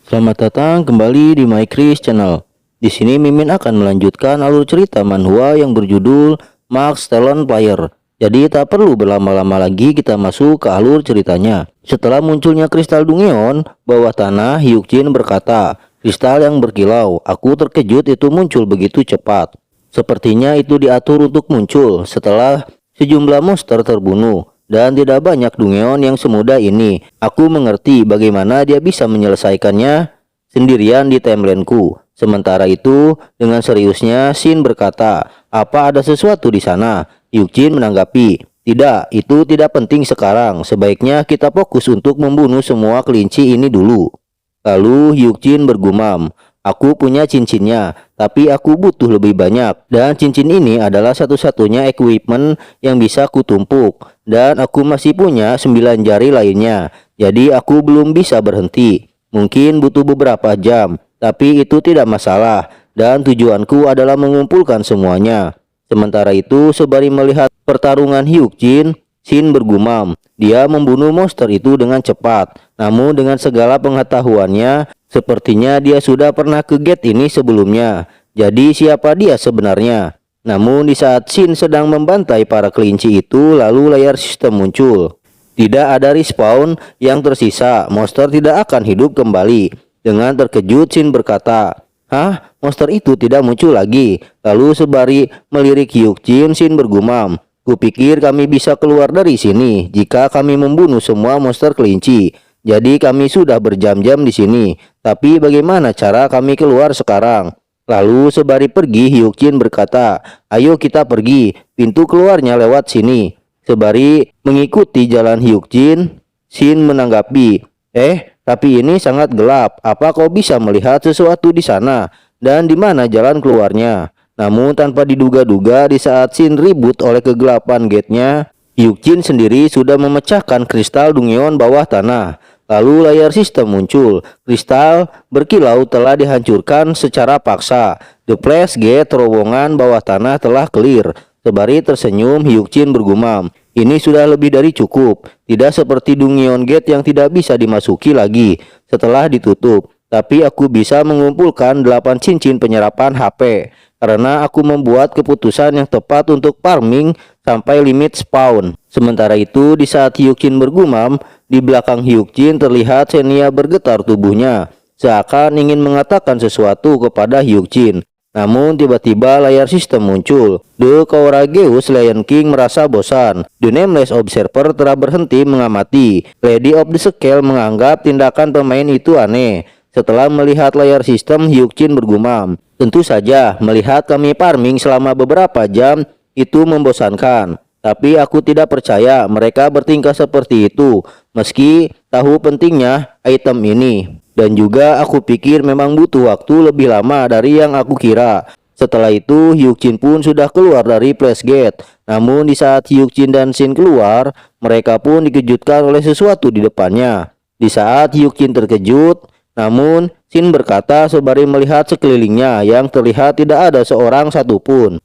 Selamat datang kembali di My Chris Channel. Di sini Mimin akan melanjutkan alur cerita manhwa yang berjudul Max Talon Player. Jadi tak perlu berlama-lama lagi, kita masuk ke alur ceritanya. Setelah munculnya kristal Dungeon bawah tanah, Hyukjin berkata, "Kristal yang berkilau, aku terkejut itu muncul begitu cepat. Sepertinya itu diatur untuk muncul setelah sejumlah monster terbunuh. Dan tidak banyak Dungeon yang semudah ini. Aku mengerti bagaimana dia bisa menyelesaikannya sendirian di timelineku." Sementara itu, dengan seriusnya Shin berkata, "Apa ada sesuatu di sana?" Hyukjin menanggapi, "Tidak, itu tidak penting sekarang. Sebaiknya kita fokus untuk membunuh semua kelinci ini dulu." Lalu Hyukjin bergumam, "Aku punya cincinnya, tapi aku butuh lebih banyak. Dan cincin ini adalah satu-satunya equipment yang bisa kutumpuk. Dan aku masih punya 9 jari lainnya. Jadi aku belum bisa berhenti. Mungkin butuh beberapa jam, tapi itu tidak masalah. Dan tujuanku adalah mengumpulkan semuanya." Sementara itu, sembari melihat pertarungan Hyukjin, Shin bergumam, dia membunuh monster itu dengan cepat. Namun dengan segala pengetahuannya, sepertinya dia sudah pernah ke gate ini sebelumnya. Jadi siapa dia sebenarnya? Namun di saat Shin sedang membantai para kelinci itu, lalu layar sistem muncul. Tidak ada respawn yang tersisa, monster tidak akan hidup kembali. Dengan terkejut Shin berkata, "Hah? Monster itu tidak muncul lagi." Lalu sembari melirik Hyukjin, Shin bergumam, "Kupikir kami bisa keluar dari sini jika kami membunuh semua monster kelinci. Jadi kami sudah berjam-jam di sini. Tapi bagaimana cara kami keluar sekarang?" Lalu sembari pergi, Hyukjin berkata, "Ayo kita pergi, pintu keluarnya lewat sini." Sembari mengikuti jalan Hyukjin, Shin menanggapi, tapi ini sangat gelap. Apa kau bisa melihat sesuatu di sana? Dan di mana jalan keluarnya?" Namun tanpa diduga-duga, di saat Shin ribut oleh kegelapan gate-nya, Hyukjin sendiri sudah memecahkan kristal Dungeon bawah tanah. Lalu layar sistem muncul. Kristal berkilau telah dihancurkan secara paksa. The Flash Gate terowongan bawah tanah telah clear. Sembari tersenyum, Hyukjin bergumam, "Ini sudah lebih dari cukup. Tidak seperti Dungeon Gate yang tidak bisa dimasuki lagi setelah ditutup. Tapi aku bisa mengumpulkan 8 cincin penyerapan HP. Karena aku membuat keputusan yang tepat untuk farming sampai limit spawn." Sementara itu, di saat Hyukjin bergumam, di belakang Hyukjin terlihat Senya bergetar tubuhnya, seakan ingin mengatakan sesuatu kepada Hyukjin. Namun tiba-tiba layar sistem muncul. The Courageous Lion King merasa bosan. The Nameless Observer telah berhenti mengamati. Lady of the Scale menganggap tindakan pemain itu aneh. Setelah melihat layar sistem, Hyukjin bergumam, "Tentu saja, melihat kami farming selama beberapa jam itu membosankan. Tapi aku tidak percaya mereka bertingkah seperti itu, meski tahu pentingnya item ini. Dan juga aku pikir memang butuh waktu lebih lama dari yang aku kira." Setelah itu, Hyukjin pun sudah keluar dari Flash Gate. Namun di saat Hyukjin dan Shin keluar, mereka pun dikejutkan oleh sesuatu di depannya. Di saat Hyukjin terkejut, namun Shin berkata sembari melihat sekelilingnya yang terlihat tidak ada seorang satupun,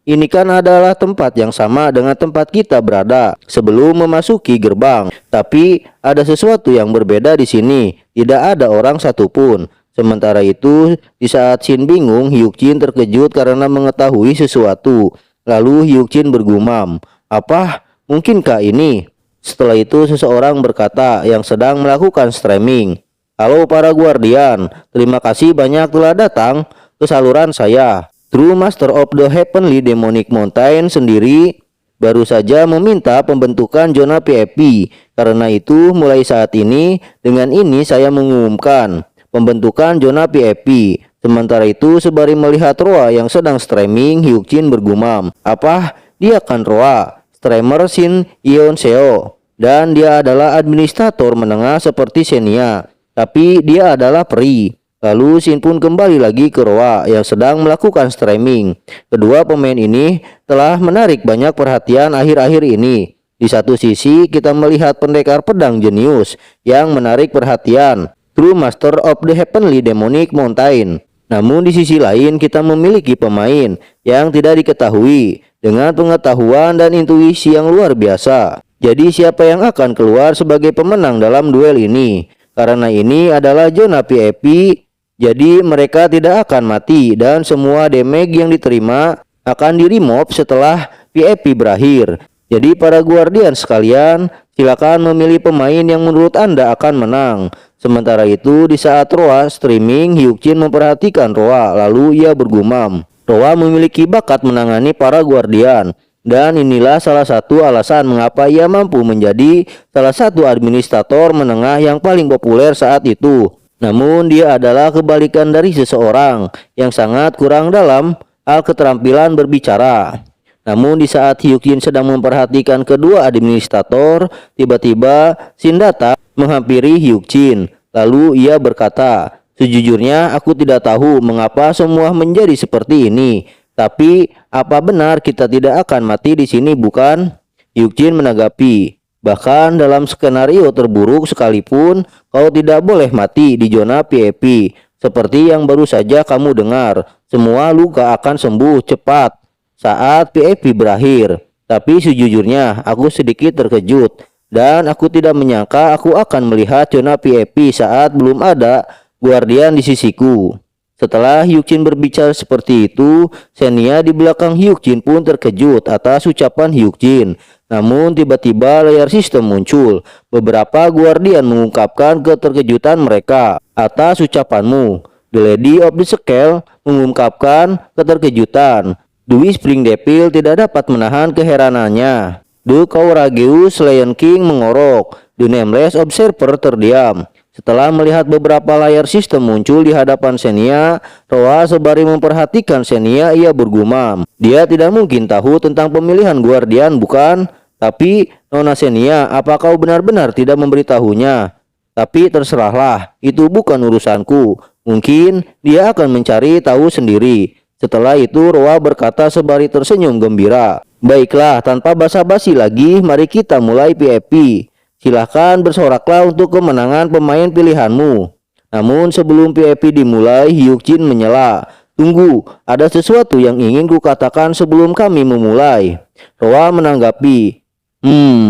"Ini kan adalah tempat yang sama dengan tempat kita berada sebelum memasuki gerbang. Tapi ada sesuatu yang berbeda di sini. Tidak ada orang satupun." Sementara itu, di saat Shin bingung, Hyukjin terkejut karena mengetahui sesuatu. Lalu Hyukjin bergumam, "Apa? Mungkinkah ini?" Setelah itu seseorang berkata yang sedang melakukan streaming, "Halo para guardian, terima kasih banyak telah datang ke saluran saya. True Master of the Heavenly Demonic Mountain sendiri baru saja meminta pembentukan zona PvP. Karena itu mulai saat ini, dengan ini saya mengumumkan pembentukan zona PvP." Sementara itu, sembari melihat Roa yang sedang streaming, Hyukjin bergumam, "Apa? Dia kan Roa, streamer Shin Yeonseo. Dan dia adalah administrator menengah seperti Senya. Tapi dia adalah peri." Lalu Shin pun kembali lagi ke Roa yang sedang melakukan streaming. Kedua pemain ini telah menarik banyak perhatian akhir-akhir ini. Di satu sisi kita melihat pendekar pedang jenius yang menarik perhatian, True Master of the Heavenly Demonic Mountain. Namun di sisi lain kita memiliki pemain yang tidak diketahui dengan pengetahuan dan intuisi yang luar biasa. Jadi siapa yang akan keluar sebagai pemenang dalam duel ini? Karena ini adalah zona VIP, jadi mereka tidak akan mati dan semua damage yang diterima akan di-remove setelah VIP berakhir. Jadi para guardian sekalian, silakan memilih pemain yang menurut Anda akan menang. Sementara itu di saat Roa streaming, Hyukjin memperhatikan Roa lalu ia bergumam. Roa memiliki bakat menangani para guardian. Dan inilah salah satu alasan mengapa ia mampu menjadi salah satu administrator menengah yang paling populer saat itu. Namun dia adalah kebalikan dari seseorang yang sangat kurang dalam hal keterampilan berbicara. Namun di saat Hyukjin sedang memperhatikan kedua administrator, tiba-tiba Shindata menghampiri Hyukjin. Lalu ia berkata, "Sejujurnya aku tidak tahu mengapa semua menjadi seperti ini. Tapi apa benar kita tidak akan mati di sini, bukan?" Hyukjin menanggapi, "Bahkan dalam skenario terburuk sekalipun kau tidak boleh mati di zona VIP. Seperti yang baru saja kamu dengar, semua luka akan sembuh cepat saat VIP berakhir. Tapi sejujurnya aku sedikit terkejut dan aku tidak menyangka aku akan melihat zona VIP saat belum ada guardian di sisiku." Setelah Hyukjin berbicara seperti itu, Senya di belakang Hyukjin pun terkejut atas ucapan Hyukjin. Namun tiba-tiba layar sistem muncul. Beberapa guardian mengungkapkan keterkejutan mereka atas ucapanmu. The Lady of the Scale mengungkapkan keterkejutan. The Whispering Devil tidak dapat menahan keheranannya. The Courageous Lion King mengorok. The Nameless Observer terdiam. Setelah melihat beberapa layar sistem muncul di hadapan Senya, Roa sembari memperhatikan Senya, ia bergumam. Dia tidak mungkin tahu tentang pemilihan guardian, bukan? Tapi Nona Senya, apa kau benar-benar tidak memberitahunya? Tapi terserahlah, itu bukan urusanku. Mungkin dia akan mencari tahu sendiri. Setelah itu Roa berkata sembari tersenyum gembira. Baiklah, tanpa basa-basi lagi, mari kita mulai PvP. Silahkan bersoraklah untuk kemenangan pemain pilihanmu. Namun sebelum PvP dimulai, Hyukjin menyela. Tunggu, ada sesuatu yang ingin kukatakan sebelum kami memulai. Roa menanggapi.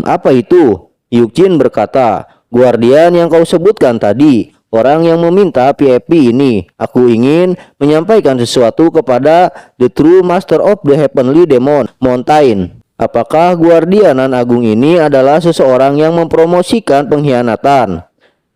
Apa itu? Hyukjin berkata, guardian yang kau sebutkan tadi, orang yang meminta PvP ini. Aku ingin menyampaikan sesuatu kepada The True Master of the Heavenly Demon Mountain. Apakah guardianan agung ini adalah seseorang yang mempromosikan pengkhianatan?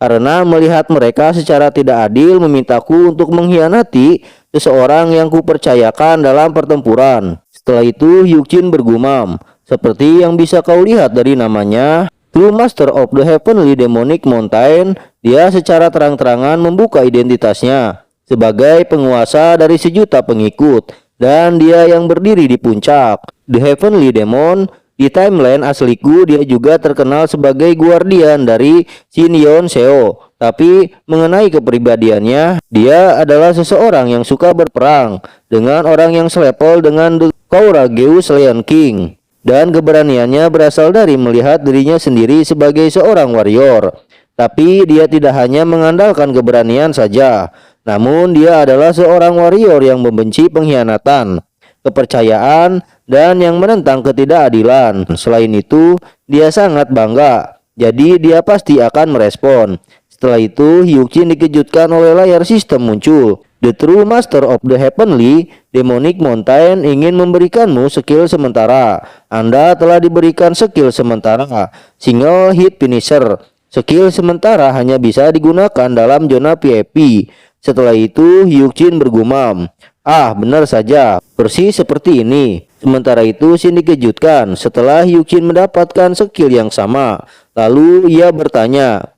Karena melihat mereka secara tidak adil memintaku untuk mengkhianati seseorang yang kupercayakan dalam pertempuran. Setelah itu Hyukjin bergumam, seperti yang bisa kau lihat dari namanya, True Master of the Heavenly Demonic Mountain, dia secara terang-terangan membuka identitasnya sebagai penguasa dari sejuta pengikut. Dan dia yang berdiri di puncak, The Heavenly Demon. Di timeline asliku dia juga terkenal sebagai guardian dari Shinyon Seo. Tapi mengenai kepribadiannya, dia adalah seseorang yang suka berperang dengan orang yang selevel dengan The Courageous Lion King. Dan keberaniannya berasal dari melihat dirinya sendiri sebagai seorang warrior. Tapi dia tidak hanya mengandalkan keberanian saja, namun dia adalah seorang warrior yang membenci pengkhianatan, kepercayaan, dan yang menentang ketidakadilan. Selain itu, dia sangat bangga, jadi dia pasti akan merespon. Setelah itu, Hyukjin dikejutkan oleh layar sistem muncul. The True Master of the Heavenly Demonic Mountain ingin memberikanmu skill sementara. Anda telah diberikan skill sementara, Single Hit Finisher. Skill sementara hanya bisa digunakan dalam zona PvP. Setelah itu Hyukjin bergumam, benar saja, persis seperti ini. Sementara itu Shin dikejutkan setelah Hyukjin mendapatkan skill yang sama. Lalu ia bertanya,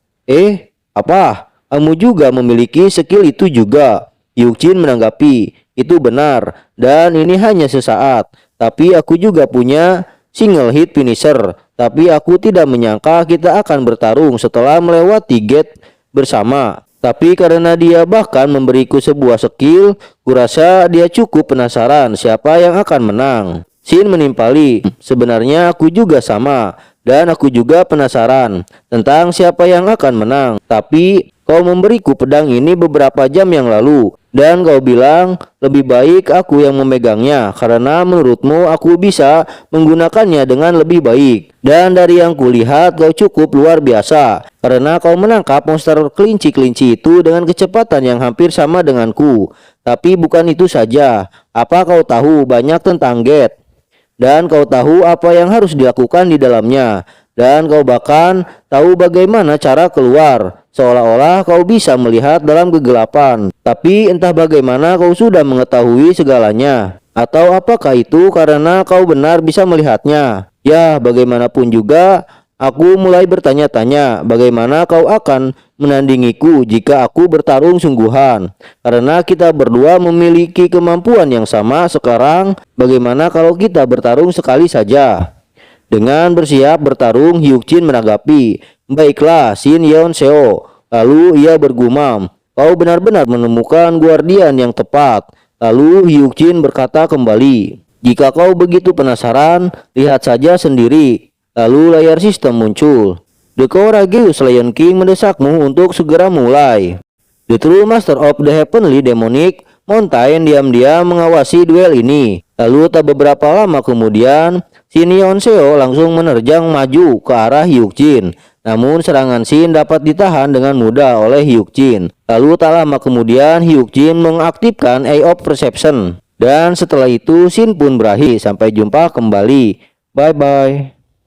apa? Kamu juga memiliki skill itu juga? Hyukjin menanggapi, itu benar, dan ini hanya sesaat. Tapi aku juga punya Single Hit Finisher. Tapi aku tidak menyangka kita akan bertarung setelah melewati gate bersama. Tapi karena dia bahkan memberiku sebuah skill, kurasa dia cukup penasaran siapa yang akan menang. Shin menimpali, sebenarnya aku juga sama, dan aku juga penasaran tentang siapa yang akan menang. Tapi kau memberiku pedang ini beberapa jam yang lalu, Dan kau bilang lebih baik aku yang memegangnya karena menurutmu aku bisa menggunakannya dengan lebih baik. Dan dari yang kulihat kau cukup luar biasa karena kau menangkap monster kelinci-kelinci itu dengan kecepatan yang hampir sama denganku. Tapi bukan itu saja, apa kau tahu banyak tentang Gate? Dan kau tahu apa yang harus dilakukan di dalamnya. Dan kau bahkan tahu bagaimana cara keluar, seolah-olah kau bisa melihat dalam kegelapan. Tapi entah bagaimana kau sudah mengetahui segalanya. Atau apakah itu karena kau benar bisa melihatnya? Ya, bagaimanapun juga, aku mulai bertanya-tanya bagaimana kau akan menandingiku jika aku bertarung sungguhan. Karena kita berdua memiliki kemampuan yang sama sekarang, bagaimana kalau kita bertarung sekali saja? Dengan bersiap bertarung, Hyuk-jin menanggapi, "Baiklah, Shin Yeon Seo." Lalu ia bergumam, "Kau benar-benar menemukan guardian yang tepat." Lalu Hyuk-jin berkata kembali, "Jika kau begitu penasaran, lihat saja sendiri." Lalu layar sistem muncul. The Courageous Lion King mendesakmu untuk segera mulai. The True Master of the Heavenly Demonic Mountain diam-diam mengawasi duel ini. Lalu tak beberapa lama kemudian, Shin Yeon Seo langsung menerjang maju ke arah Hyuk-jin. Namun serangan Shin dapat ditahan dengan mudah oleh Hyuk-jin. Lalu tak lama kemudian Hyuk-jin mengaktifkan Eye of Perception. Dan setelah itu Shin pun berakhir. Sampai jumpa kembali. Bye bye.